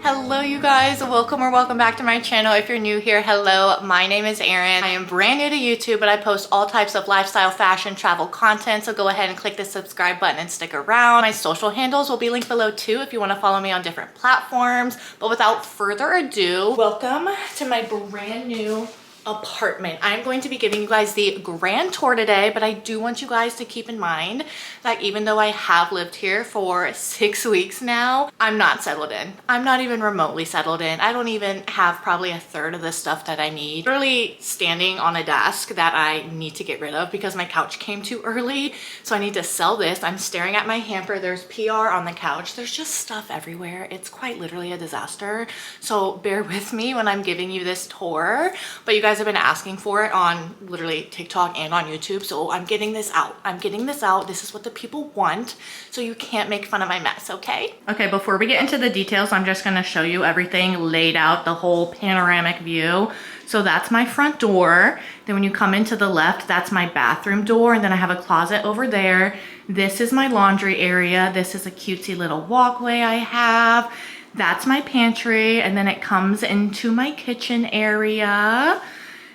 Hello you guys, welcome or welcome back to my channel. If you're new here, hello, my name is Erin. I am brand new to YouTube, but I post all types of lifestyle, fashion, travel content, so go ahead and click the subscribe button and stick around. My social handles will be linked below too if you want to follow me on different platforms. But without further ado, welcome to my brand new apartment. I'm going to be giving you guys the grand tour today, but I do want you guys to keep in mind that even though I have lived here for 6 weeks now, I'm not settled in. I'm not even remotely settled in. I don't even have probably a third of the stuff that I need. Literally standing on a desk that I need to get rid of because my couch came too early. So I need to sell this. I'm staring at my hamper. There's PR on the couch. There's just stuff everywhere. It's quite literally a disaster. So bear with me when I'm giving you this tour. But you guys have been asking for it on literally TikTok and on YouTube, so I'm getting this out. This is what the people want, so you can't make fun of my mess, okay? Okay, before we get into the details, I'm just gonna show you everything laid out, the whole panoramic view. So that's my front door. Then when you come into the left, that's my bathroom door, and then I have a closet over there. This is my laundry area. This is a cutesy little walkway I have. That's my pantry, and then it comes into my kitchen area.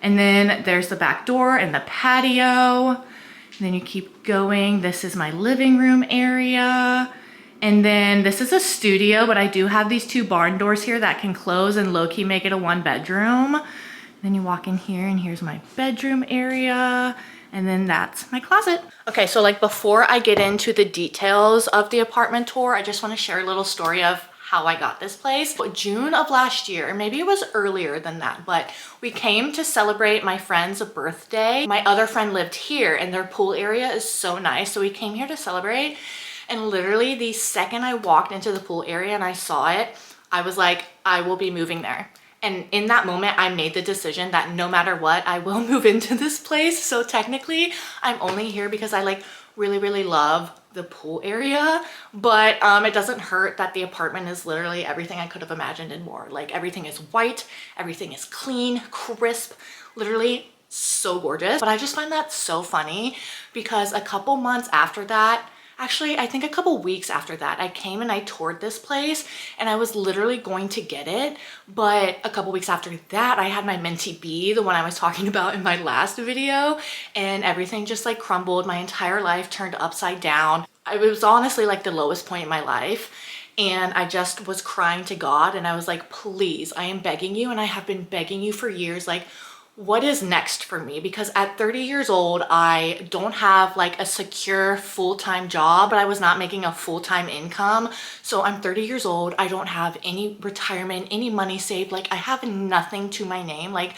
And then there's the back door and the patio. And then you keep going. This is my living room area. And then this is a studio, but I do have these two barn doors here that can close and low-key make it a 1-bedroom. Then you walk in here and here's my bedroom area. And then that's my closet. Okay, so like before I get into the details of the apartment tour, I just want to share a little story of how I got this place. June of last year, or maybe it was earlier than that, but we came to celebrate my friend's birthday. My other friend lived here and their pool area is so nice. So we came here to celebrate, and literally the second I walked into the pool area and I saw it, I was like, I will be moving there. And in that moment, I made the decision that no matter what, I will move into this place. So technically, I'm only here because I like really love the pool area, but it doesn't hurt that the apartment is literally everything I could have imagined and more. Like everything is white, everything is clean, crisp, literally so gorgeous. But I just find that so funny because a couple months after that, actually, I think a couple weeks after that, I came and I toured this place and I was literally going to get it. But a couple weeks after that, I had my menty bee, the one I was talking about in my last video, and everything just like crumbled. My entire life turned upside down. It was honestly like the lowest point in my life. And I just was crying to God and I was like, please, I am begging you. And I have been begging you for years, like, what is next for me? Because at 30 years old, I don't have like a secure full-time job, but I was not making a full-time income. So I'm 30 years old. I don't have any retirement, any money saved. Like I have nothing to my name. Like,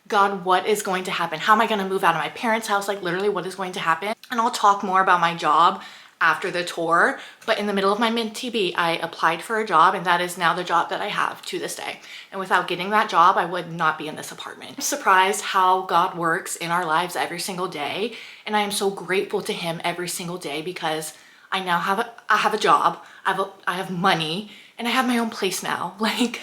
God, what is going to happen? How am I going to move out of my parents' house? Like literally what is going to happen? And I'll talk more about my job after the tour, but in the middle of my menty bee, I applied for a job, and that is now the job that I have to this day. And without getting that job, I would not be in this apartment. I'm surprised how God works in our lives every single day, and I am so grateful to Him every single day because I now have a job, I have money, and I have my own place now. Like,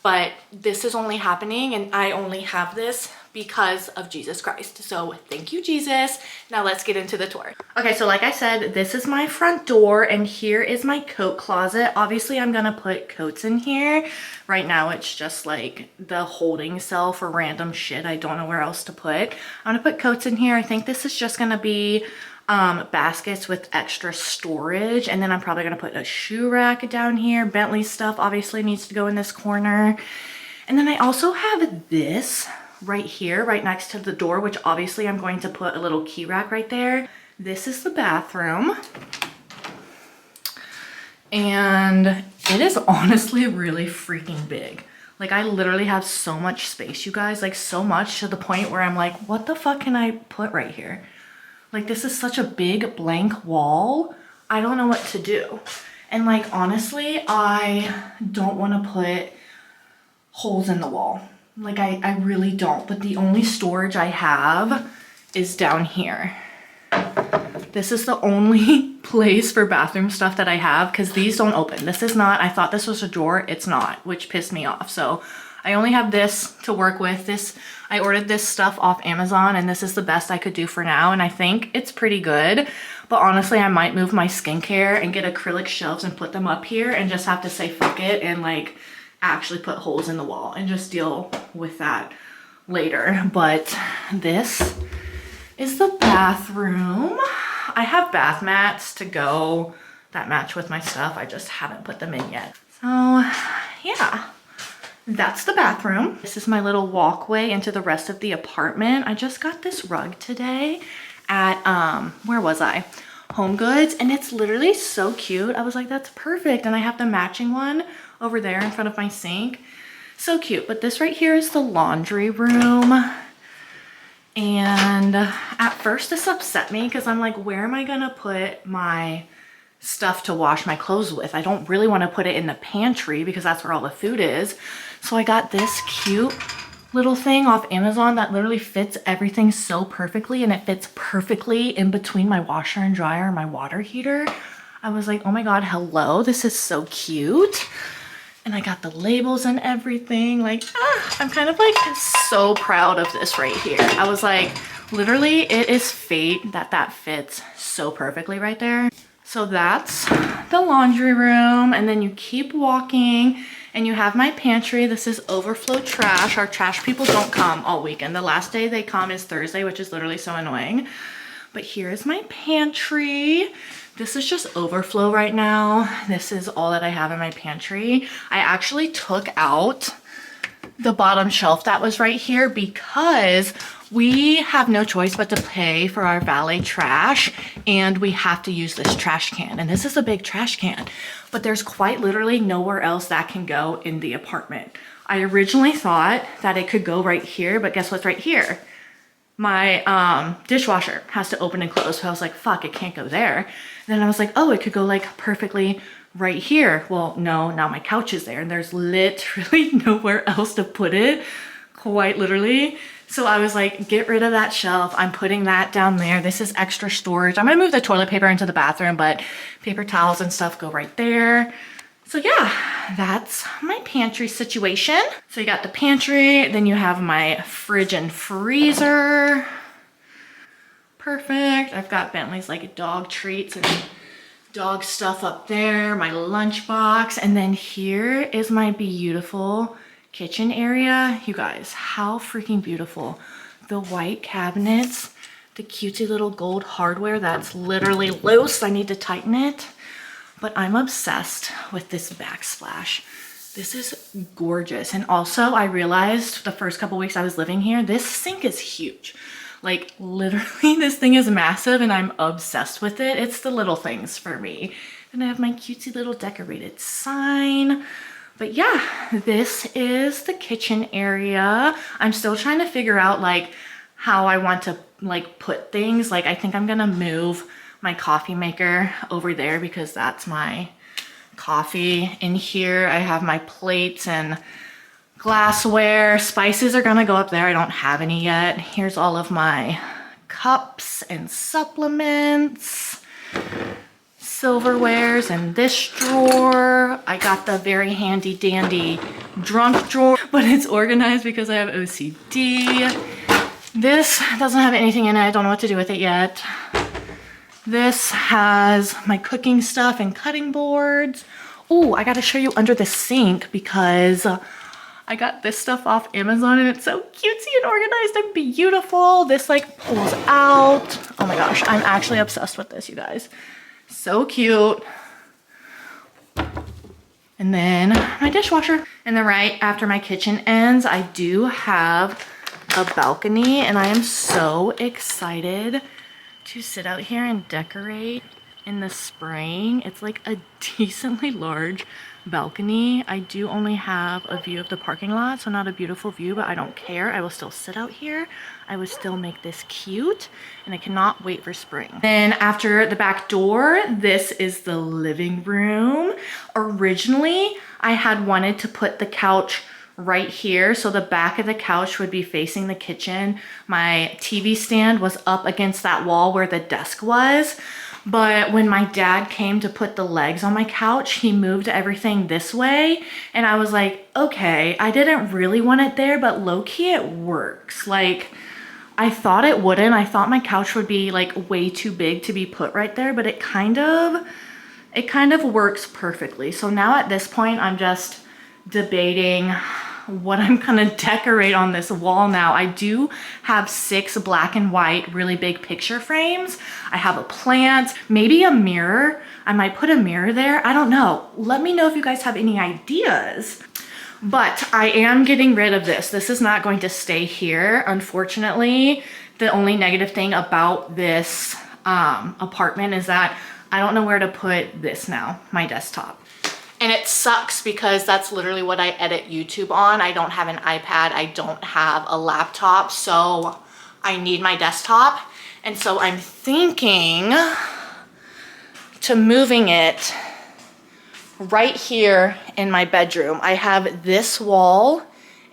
but this is only happening, and I only have this because of Jesus Christ. So thank you, Jesus. Now let's get into the tour. Okay, so like I said, this is my front door and here is my coat closet. Obviously, I'm gonna put coats in here. Right now, it's just like the holding cell for random shit. I don't know where else to put. I'm gonna put coats in here. I think this is just gonna be baskets with extra storage, and then I'm probably gonna put a shoe rack down here. Bentley stuff obviously needs to go in this corner. And then I also have this right here, right next to the door, which obviously I'm going to put a little key rack right there. This is the bathroom. And it is honestly really freaking big. Like I literally have so much space, you guys, like so much to the point where I'm like, what the fuck can I put right here? Like this is such a big blank wall. I don't know what to do. And like, honestly, I don't want to put holes in the wall. Like I really don't, but the only storage I have is down here. This is the only place for bathroom stuff that I have because these don't open. This is not, I thought this was a drawer, it's not, which pissed me off. So I only have this to work with. I ordered this stuff off Amazon and this is the best I could do for now. And I think it's pretty good, but honestly, I might move my skincare and get acrylic shelves and put them up here and just have to say fuck it and like actually put holes in the wall and just deal with that later. But this is the bathroom. I have bath mats to go that match with my stuff. I just haven't put them in yet. So yeah, that's the bathroom. This is my little walkway into the rest of the apartment. I just got this rug today at, where was I? Home Goods, and it's literally so cute. I was like, that's perfect. And I have the matching one over there in front of my sink. So cute. But this right here is the laundry room. And at first this upset me because I'm like, where am I gonna put my stuff to wash my clothes with? I don't really want to put it in the pantry because that's where all the food is. So I got this cute little thing off Amazon that literally fits everything so perfectly, and it fits perfectly in between my washer and dryer and my water heater. I was like, oh my God, hello, this is so cute. And I got the labels and everything. Like, I'm kind of like so proud of this right here. I was like, literally, it is fate that that fits so perfectly right there. So that's the laundry room. And then you keep walking and you have my pantry. This is overflow trash. Our trash people don't come all weekend. The last day they come is Thursday, which is literally so annoying. But here is my pantry. This is just overflow right now. This is all that I have in my pantry. I actually took out the bottom shelf that was right here because we have no choice but to pay for our valet trash, and we have to use this trash can. And this is a big trash can, but there's quite literally nowhere else that can go in the apartment. I originally thought that it could go right here, but guess what's right here? My dishwasher has to open and close. So I was like, fuck, it can't go there. And then I was like, oh, it could go like perfectly right here. Well, no, now my couch is there and there's literally nowhere else to put it, quite literally. So I was like, get rid of that shelf. I'm putting that down there. This is extra storage. I'm gonna move the toilet paper into the bathroom, but paper towels and stuff go right there. So yeah, that's my pantry situation. So you got the pantry, then you have my fridge and freezer. Perfect. I've got Bentley's like dog treats and dog stuff up there, my lunchbox, and then here is my beautiful kitchen area. You guys, how freaking beautiful. The white cabinets, the cutesy little gold hardware that's literally loose. I need to tighten it. But I'm obsessed with this backsplash. This is gorgeous. And also I realized the first couple weeks I was living here, this sink is huge. Like literally this thing is massive and I'm obsessed with it. It's the little things for me. And I have my cutesy little decorated sign. But yeah, this is the kitchen area. I'm still trying to figure out like how I want to like put things. Like I think I'm gonna move my coffee maker over there because that's my coffee. In here I have my plates and glassware. Spices are gonna go up there. I don't have any yet. Here's all of my cups and supplements, silverwares, and this drawer. I got the very handy dandy drunk drawer, but it's organized because I have OCD. This doesn't have anything in it. I don't know what to do with it yet. This has my cooking stuff and cutting boards. Oh, I gotta show you under the sink because I got this stuff off Amazon and it's so cutesy and organized and beautiful. This like pulls out. Oh my gosh, I'm actually obsessed with this, you guys. So cute. And then my dishwasher. And then right after my kitchen ends, I do have a balcony and I am so excited to sit out here and decorate in the spring. It's like a decently large balcony. I do only have a view of the parking lot, so not a beautiful view, but I don't care. I will still sit out here. I would still make this cute, and I cannot wait for spring. Then after the back door, this is the living room. Originally, I had wanted to put the couch right here, so the back of the couch would be facing the kitchen. My TV stand was up against that wall where the desk was. But when my dad came to put the legs on my couch, he moved everything this way. And I was like, okay, I didn't really want it there, but low-key it works. Like, I thought it wouldn't. I thought my couch would be like way too big to be put right there, but it kind of works perfectly. So now at this point, I'm just debating what I'm gonna decorate on this wall now. I do have 6 black and white really big picture frames. I have a plant, maybe a mirror. I might put a mirror there. I don't know. Let me know if you guys have any ideas. But I am getting rid of this. This is not going to stay here, unfortunately. The only negative thing about this apartment is that I don't know where to put this now, my desktop. And it sucks because that's literally what I edit YouTube on. I don't have an iPad, I don't have a laptop, so I need my desktop. And so I'm thinking to moving it right here in my bedroom. I have this wall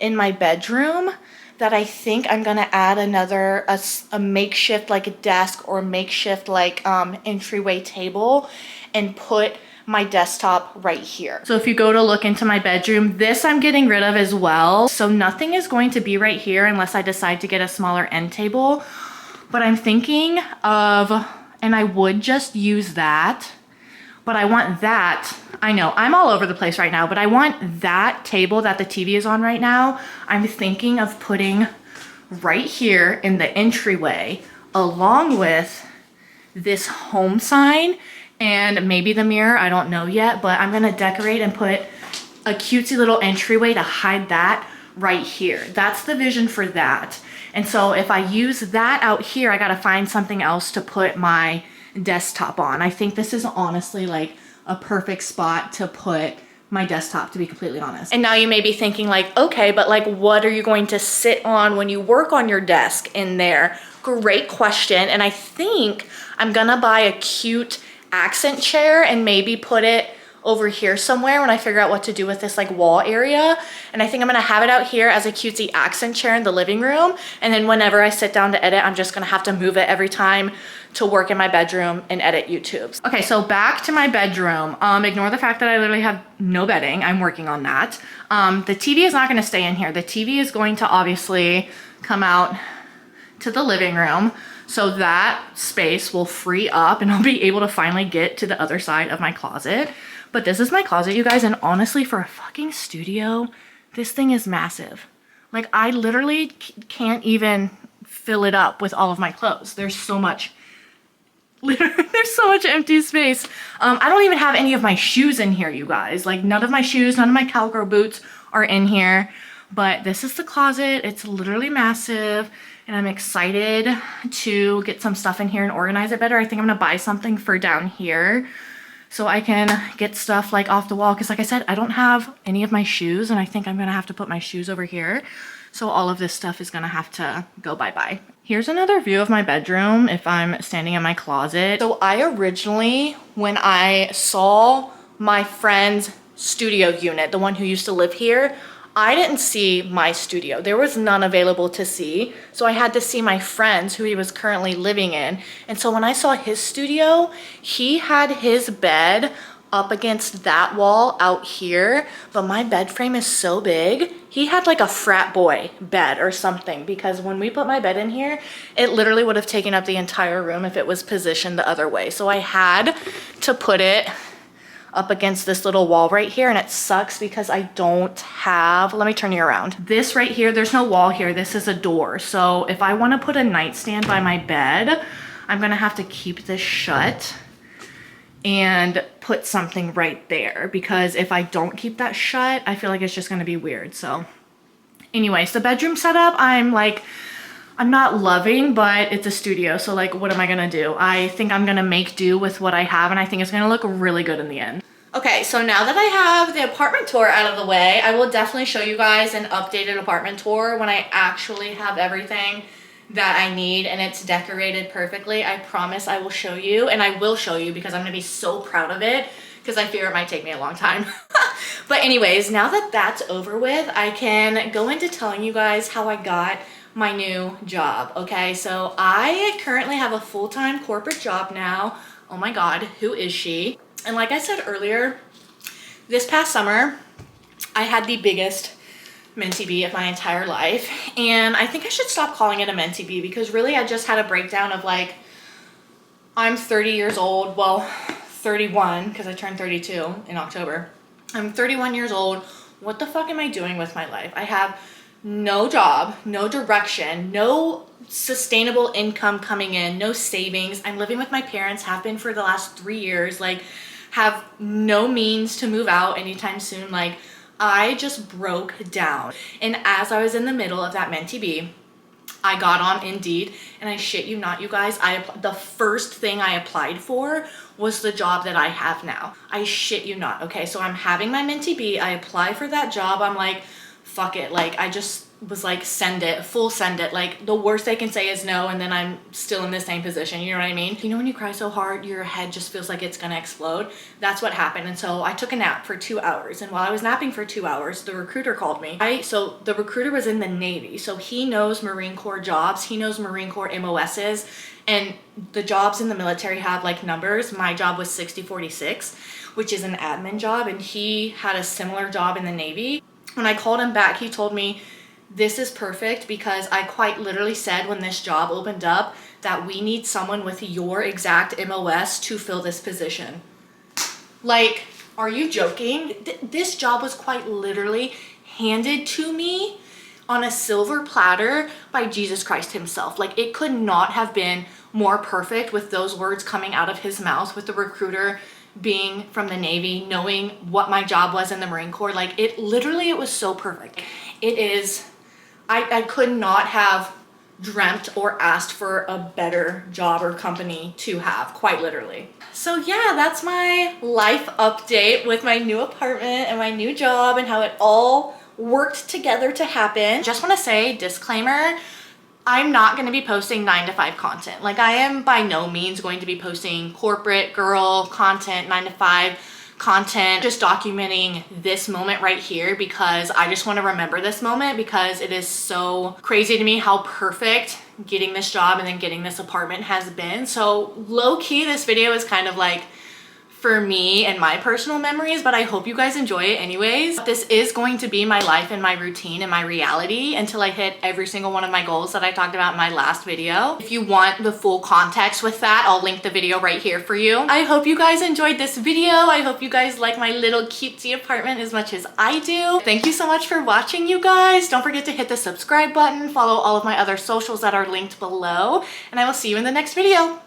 in my bedroom that I think I'm gonna add another, a makeshift like a desk or makeshift like entryway table and put my desktop right here. So if you go to look into my bedroom, this I'm getting rid of as well. So nothing is going to be right here unless I decide to get a smaller end table. But I'm thinking of, and I would just use that, but I want that, I know I'm all over the place right now, but I want that table that the TV is on right now, I'm thinking of putting right here in the entryway along with this home sign and maybe the mirror, I don't know yet, but I'm gonna decorate and put a cutesy little entryway to hide that right here. That's the vision for that. And so if I use that out here, I gotta find something else to put my desktop on. I think this is honestly like a perfect spot to put my desktop, to be completely honest. And now you may be thinking like, okay, but like what are you going to sit on when you work on your desk in there? Great question. And I think I'm gonna buy a cute accent chair and maybe put it over here somewhere when I figure out what to do with this like wall area. And I think I'm gonna have it out here as a cutesy accent chair in the living room. And then whenever I sit down to edit, I'm just gonna have to move it every time to work in my bedroom and edit YouTubes. Okay, so back to my bedroom. Ignore the fact that I literally have no bedding. I'm working on that. The TV is not gonna stay in here. The TV is going to obviously come out to the living room. So that space will free up and I'll be able to finally get to the other side of my closet. But this is my closet, you guys, and honestly, for a fucking studio, this thing is massive. Like, I literally can't even fill it up with all of my clothes. There's so much, literally, there's so much empty space. I don't even have any of my shoes in here, you guys. Like, none of my shoes, none of my cowgirl boots are in here. But this is the closet. It's literally massive. And I'm excited to get some stuff in here and organize it better. I think I'm gonna buy something for down here so I can get stuff like off the wall. Cause like I said, I don't have any of my shoes and I think I'm gonna have to put my shoes over here. So all of this stuff is gonna have to go bye-bye. Here's another view of my bedroom if I'm standing in my closet. So I originally, when I saw my friend's studio unit, the one who used to live here, I didn't see my studio. There was none available to see. So I had to see my friend's who he was currently living in. And so when I saw his studio, he had his bed up against that wall out here, but my bed frame is so big. He had like a frat boy bed or something, because when we put my bed in here, it literally would have taken up the entire room if it was positioned the other way. So I had to put it up against this little wall right here, and it sucks because I don't have, let me turn you around. This right here, there's no wall here, this is a door. So if I wanna put a nightstand by my bed, I'm gonna have to keep this shut and put something right there, because if I don't keep that shut, I feel like it's just gonna be weird. So anyways, the bedroom setup, I'm not loving, but it's a studio, so like, what am I gonna do? I think I'm gonna make do with what I have, and I think it's gonna look really good in the end. Okay, so now that I have the apartment tour out of the way, I will definitely show you guys an updated apartment tour when I actually have everything that I need and it's decorated perfectly. I promise I will show you, and I will show you because I'm gonna be so proud of it, because I fear it might take me a long time. But anyways, now that that's over with, I can go into telling you guys how I got my new job. Okay, so I currently have a full-time corporate job now. Oh my God, who is she? And like I said earlier, this past summer, I had the biggest mentee bee of my entire life. And I think I should stop calling it a mentee bee, because really I just had a breakdown of like, I'm 30 years old, well, 31, because I turned 32 in October. I'm 31 years old, what the fuck am I doing with my life? I have no job, no direction, no sustainable income coming in, no savings. I'm living with my parents, have been for the last 3 years, like have no means to move out anytime soon. Like I just broke down. And as I was in the middle of that mentee bee, I got on Indeed, and I shit you not, you guys, the first thing I applied for was the job that I have now. I shit you not. Okay, so I'm having my mentee bee, I apply for that job, I'm like, fuck it, like I just was like, send it, full send it. Like the worst they can say is no, and then I'm still in the same position, you know what I mean? You know when you cry so hard your head just feels like it's gonna explode? That's what happened. And so I took a nap for 2 hours, and while I was napping for 2 hours, the recruiter called me. So the recruiter was in the Navy, so he knows Marine Corps jobs, he knows Marine Corps MOSs, and the jobs in the military have like numbers. My job was 6046, which is an admin job, and he had a similar job in the Navy. When I called him back, he told me, this is perfect because I quite literally said when this job opened up that we need someone with your exact MOS to fill this position. Like, are you joking? This job was quite literally handed to me on a silver platter by Jesus Christ himself. Like it could not have been more perfect with those words coming out of his mouth, with the recruiter being from the Navy, knowing what my job was in the Marine Corps. Like it literally, it was so perfect. It is, I could not have dreamt or asked for a better job or company to have, quite literally. So yeah, that's my life update with my new apartment and my new job and how it all worked together to happen. Just want to say, disclaimer, I'm not going to be posting 9 to 5 content. Like I am by no means going to be posting corporate girl content, 9 to 5 content, just documenting this moment right here because I just want to remember this moment because it is so crazy to me how perfect getting this job and then getting this apartment has been. So low key, this video is kind of like for me and my personal memories, but I hope you guys enjoy it anyways. This is going to be my life and my routine and my reality until I hit every single one of my goals that I talked about in my last video. If you want the full context with that, I'll link the video right here for you. I hope you guys enjoyed this video. I hope you guys like my little cutesy apartment as much as I do. Thank you so much for watching, you guys. Don't forget to hit the subscribe button, follow all of my other socials that are linked below, and I will see you in the next video.